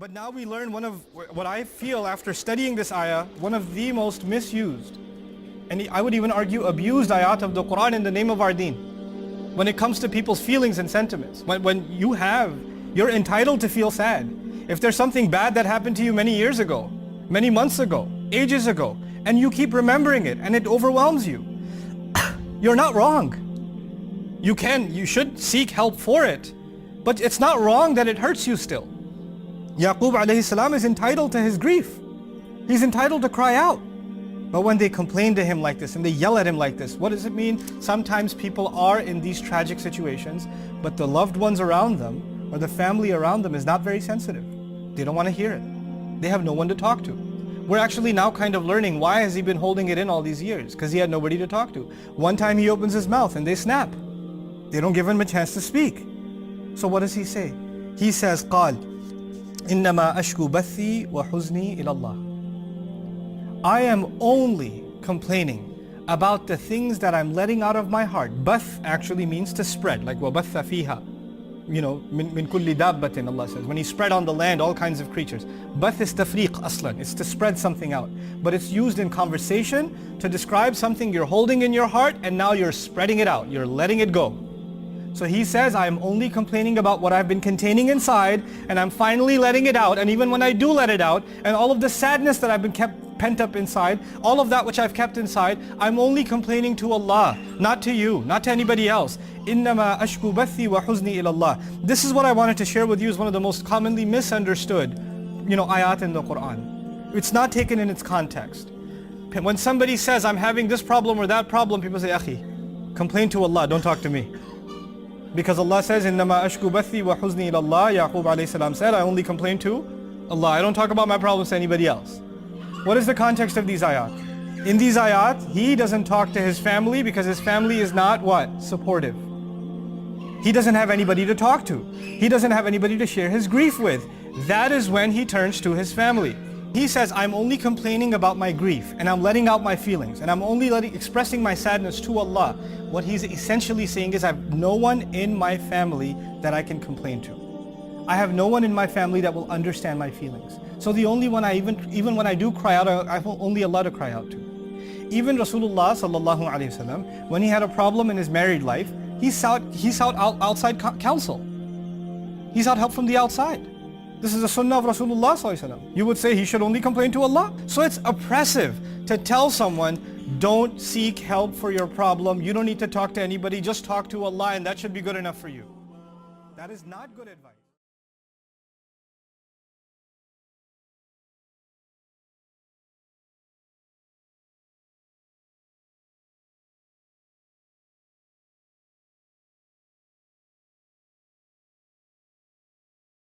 But now we learn one of what I feel after studying this ayah, one of the most misused, and I would even argue abused ayat of the Quran in the name of our deen. When it comes to people's feelings and sentiments. When you're entitled to feel sad. If there's something bad that happened to you many years ago, many months ago, ages ago, and you keep remembering it and it overwhelms you, you're not wrong. You should seek help for it, but it's not wrong that it hurts you still. Yaqub alayhi salam is entitled to his grief. He's entitled to cry out. But when they complain to him like this and they yell at him like this, what does it mean? Sometimes people are in these tragic situations, but the loved ones around them or the family around them is not very sensitive. They don't want to hear it. They have no one to talk to. We're actually now kind of learning why has he been holding it in all these years? Because he had nobody to talk to. One time he opens his mouth and they snap. They don't give him a chance to speak. So what does he say? He says, قال إنما أشكو بثي وحزني إلى الله. I am only complaining about the things that I'm letting out of my heart. Bath actually means to spread, like وَبَثَّ فِيهَا. من كل دابة, Allah says. When He spread on the land all kinds of creatures. Bath is tafriq aslan, it's to spread something out. But it's used in conversation to describe something you're holding in your heart and now you're spreading it out, you're letting it go. So he says, I am only complaining about what I've been containing inside and I'm finally letting it out. And even when I do let it out, and all of the sadness that I've been kept pent up inside, all of that which I've kept inside, I'm only complaining to Allah, not to you, not to anybody else. إِنَّمَا أَشْكُو بَثِّي وَحُزْنِي إِلَى اللَّهِ. This is what I wanted to share with you, is one of the most commonly misunderstood, ayat in the Quran. It's not taken in its context. When somebody says, I'm having this problem or that problem, people say, Akhi, complain to Allah, don't talk to me. Because Allah says, إِنَّمَا أَشْكُو بَثِّي وَحُزْنِي إِلَى اللَّهِ. Yaqub alayhi salam said, I only complain to Allah. I don't talk about my problems to anybody else. What is the context of these ayat? In these ayat, he doesn't talk to his family because his family is not what? Supportive. He doesn't have anybody to talk to. He doesn't have anybody to share his grief with. That is when he turns to his family. He says, I'm only complaining about my grief and I'm letting out my feelings and I'm only expressing my sadness to Allah. What he's essentially saying is, I have no one in my family that I can complain to. I have no one in my family that will understand my feelings. So the only one even when I do cry out, I have only Allah to cry out to. Even Rasulullah sallallahu alaihi wasallam, when he had a problem in his married life, he sought outside counsel. He sought help from the outside. This is the sunnah of Rasulullah sallallahu alaihi wasallam. You would say he should only complain to Allah. So it's oppressive to tell someone, don't seek help for your problem. You don't need to talk to anybody. Just talk to Allah and that should be good enough for you. That is not good advice.